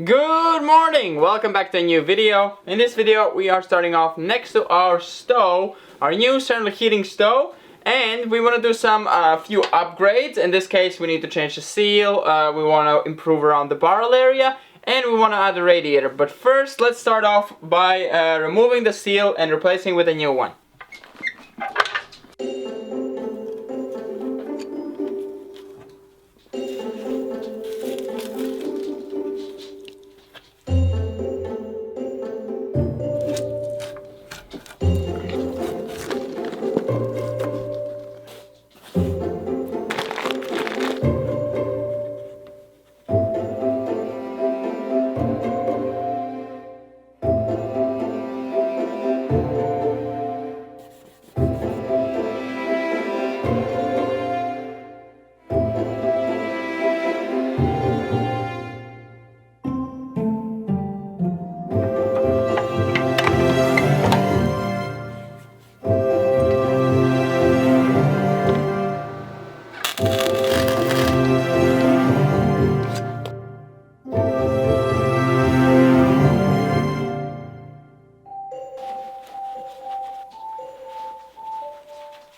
Good morning! Welcome back to a new video. In this video we are starting off next to our stove, our new central heating stove, and we want to do some few upgrades. In this case we need to change the seal, we want to improve around the barrel area, and we want to add a radiator. But first let's start off by removing the seal and replacing it with a new one.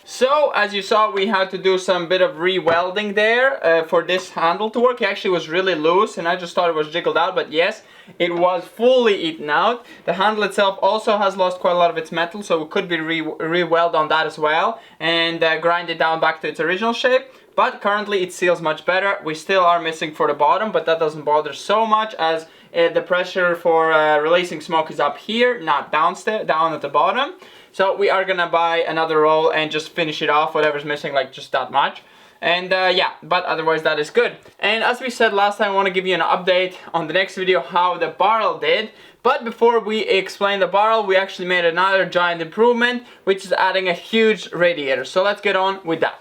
So, as you saw, we had to do some bit of re-welding there for this handle to work. It actually was really loose and I just thought it was jiggled out, but yes, it was fully eaten out. The handle itself also has lost quite a lot of its metal, so it could be re-weld on that as well and grind it down back to its original shape. But currently it seals much better. We still are missing for the bottom, but that doesn't bother so much as the pressure for releasing smoke is up here, not downstairs, down at the bottom. So we are gonna buy another roll and just finish it off, whatever's missing, like just that much. And yeah, but otherwise that is good. And as we said last time, I want to give you an update on the next video how the barrel did. But before we explain the barrel, we actually made another giant improvement, which is adding a huge radiator. So let's get on with that.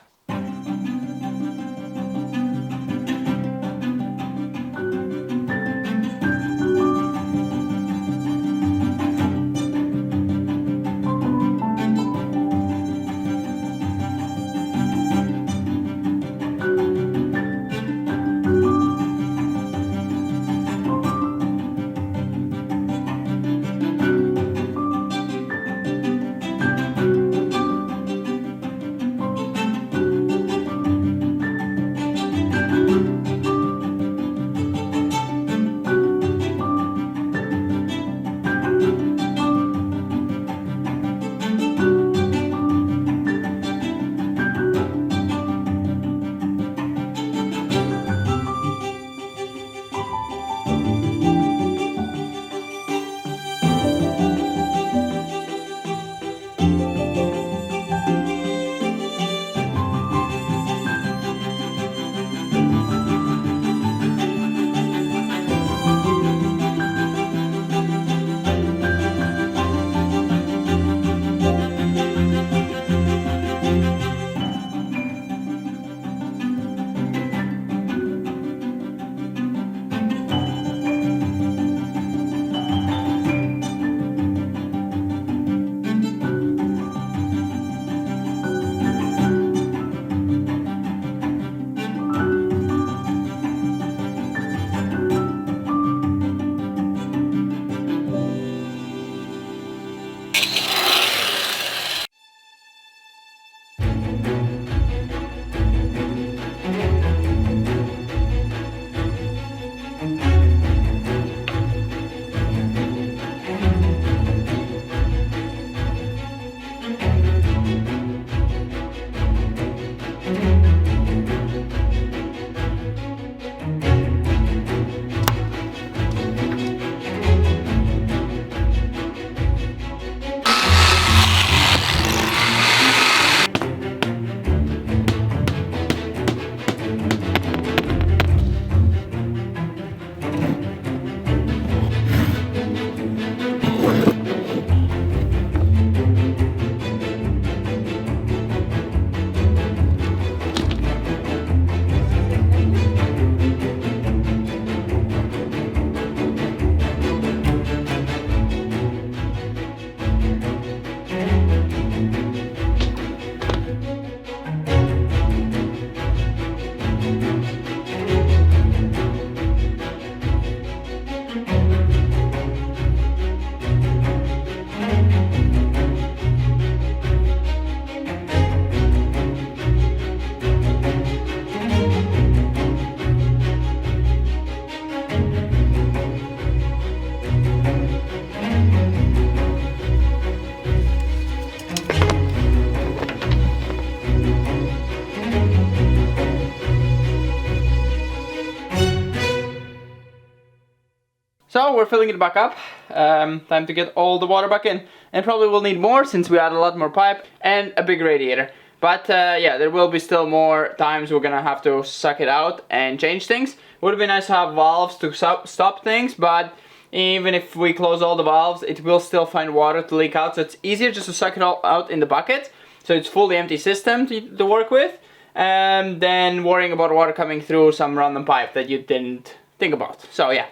So we're filling it back up. Time to get all the water back in. And probably will need more since we add a lot more pipe and a big radiator. But yeah, there will be still more times we're gonna have to suck it out and change things. Would be nice to have valves to stop things, but even if we close all the valves, it will still find water to leak out. So it's easier just to suck it all out in the bucket. So it's fully empty system to work with. Than worrying about water coming through some random pipe that you didn't think about. So yeah,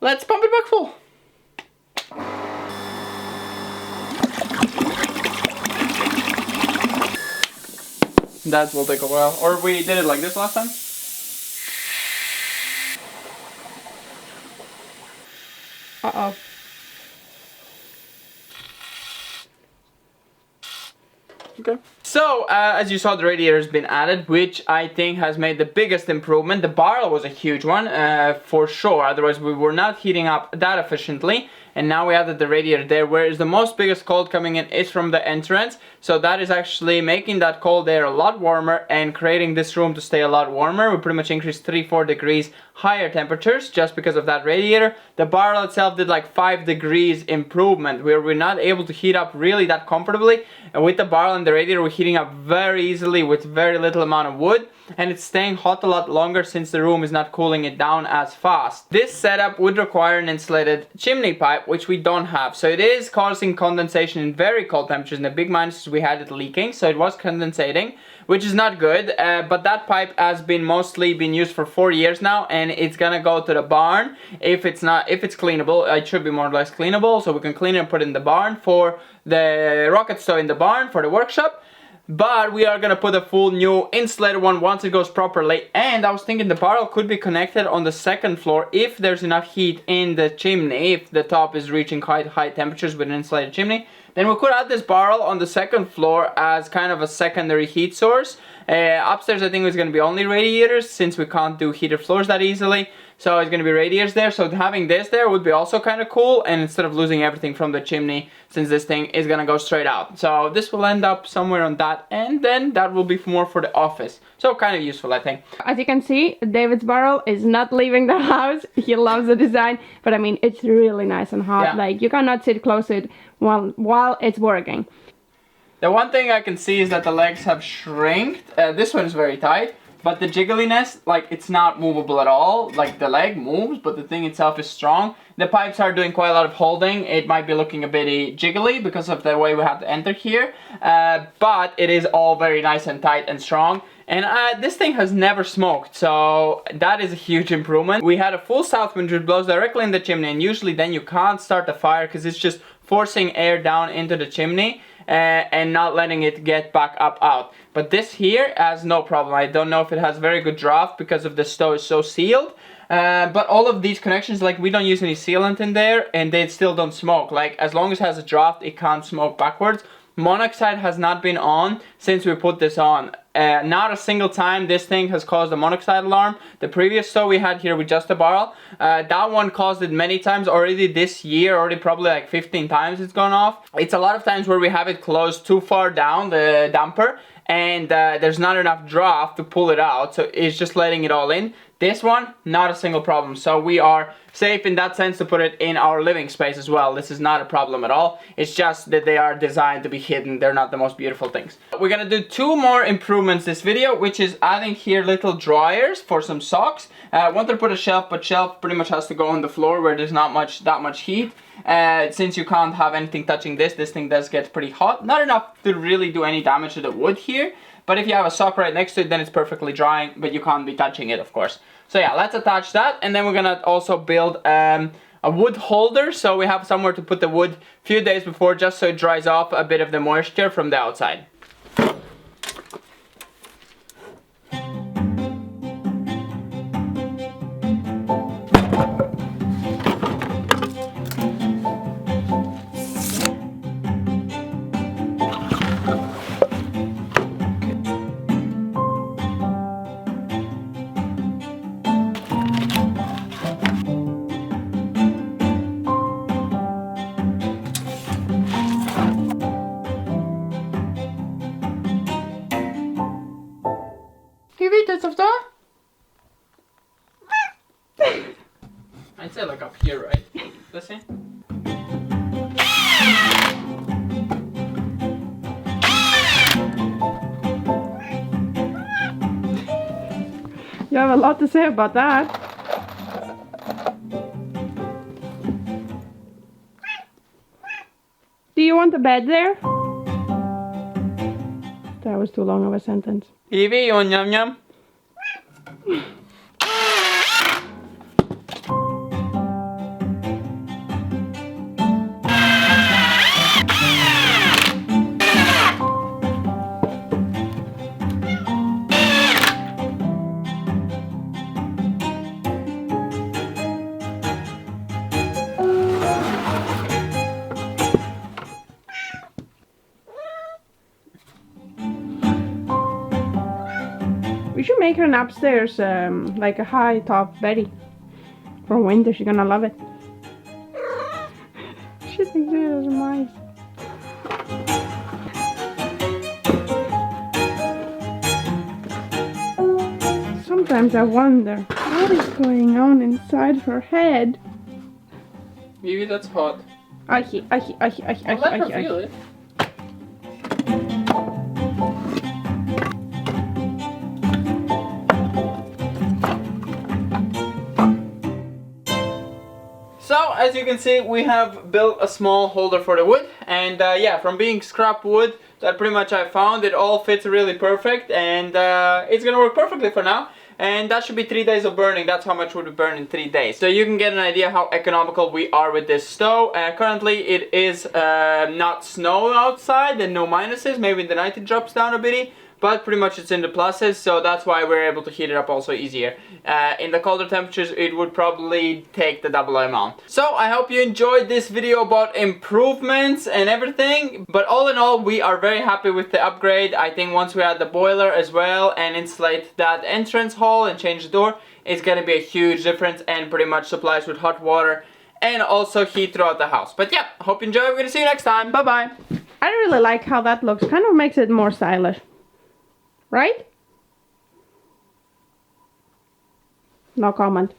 let's pump it back full. That will take a while. Or we did it like this last time. Uh-oh. Okay. So, as you saw, the radiator has been added, which I think has made the biggest improvement. The barrel was a huge one, for sure, otherwise we were not heating up that efficiently. And now we added the radiator there, whereas the most biggest cold coming in is from the entrance. So that is actually making that cold air a lot warmer and creating this room to stay a lot warmer. We pretty much increased 3-4 degrees higher temperatures just because of that radiator. The barrel itself did like 5 degrees improvement, where we're not able to heat up really that comfortably. And with the barrel and the radiator, we're heating up very easily with very little amount of wood. And it's staying hot a lot longer since the room is not cooling it down as fast. This setup would require an insulated chimney pipe, which we don't have. So it is causing condensation in very cold temperatures. And the big minus is we had it leaking, so it was condensating, which is not good. But that pipe has been mostly been used for 4 years now, and it's gonna go to the barn. If it's cleanable, it should be more or less cleanable, so we can clean it and put it in the barn for the rocket stove in the barn for the workshop. But we are gonna put a full new insulated one once it goes properly. And I was thinking the barrel could be connected on the second floor if there's enough heat in the chimney, if the top is reaching quite high temperatures with an insulated chimney. Then we could add this barrel on the second floor as kind of a secondary heat source. Upstairs I think it's going to be only radiators since we can't do heated floors that easily. So it's going to be radiators there. So having this there would be also kind of cool. And instead of losing everything from the chimney, since this thing is going to go straight out. So this will end up somewhere on that. And then that will be more for the office. So kind of useful, I think. As you can see, David's barrel is not leaving the house. He loves the design. But I mean, it's really nice and hot. Yeah. Like, you cannot sit close to it while it's working. The one thing I can see is that the legs have shrinked. This one is very tight, but the jiggliness, like, it's not movable at all. Like, the leg moves, but the thing itself is strong. The pipes are doing quite a lot of holding. It might be looking a bit jiggly because of the way we have to enter here, but it is all very nice and tight and strong. And this thing has never smoked, so that is a huge improvement. We had a full south wind which blows directly in the chimney, and usually then you can't start the fire because it's just forcing air down into the chimney and not letting it get back up out. But this here has no problem. I don't know if it has very good draft because of the stove is so sealed. But all of these connections, like, we don't use any sealant in there and they still don't smoke. Like, as long as it has a draft, it can't smoke backwards. Monoxide has not been on since we put this on. Not a single time this thing has caused a monoxide alarm. The previous stove we had here with just a barrel, that one caused it many times already this year, already probably like 15 times it's gone off. It's a lot of times where we have it closed too far down, the damper, and there's not enough draft to pull it out, so it's just letting it all in. This one, not a single problem. So we are safe in that sense to put it in our living space as well. This is not a problem at all. It's just that they are designed to be hidden. They're not the most beautiful things. We're gonna do 2 more improvements this video, which is adding here little dryers for some socks. I wanted to put a shelf, but shelf pretty much has to go on the floor where there's not that much heat. Since you can't have anything touching this thing does get pretty hot. Not enough to really do any damage to the wood here. But if you have a sock right next to it, then it's perfectly drying, but you can't be touching it, of course. So yeah, let's attach that, and then we're gonna also build a wood holder, so we have somewhere to put the wood a few days before, just so it dries off a bit of the moisture from the outside. I'd say like up here, right? see. You have a lot to say about that. Do you want a bed there? That was too long of a sentence. Evie, you want yum yum? We should make her an upstairs, like a high top Betty. For winter, she's gonna love it. She thinks it is mice. Sometimes I wonder what is going on inside her head. Evie, that's hot. Let Let her feel it. So, as you can see, we have built a small holder for the wood, and yeah, from being scrap wood that pretty much I found, it all fits really perfect, and it's gonna work perfectly for now. And that should be 3 days of burning. That's how much would we burn in 3 days. So you can get an idea how economical we are with this stove. Currently it is not snow outside and no minuses. Maybe in the night it drops down a bit. But pretty much it's in the pluses, so that's why we're able to heat it up also easier. In the colder temperatures it would probably take the double amount. So I hope you enjoyed this video about improvements and everything. But all in all, we are very happy with the upgrade. I think once we add the boiler as well and insulate that entrance hall and change the door, it's gonna be a huge difference and pretty much supplies with hot water and also heat throughout the house. But yeah, hope you enjoy. We're gonna see you next time. Bye bye. I really like how that looks. Kind of makes it more stylish. Right? No comment.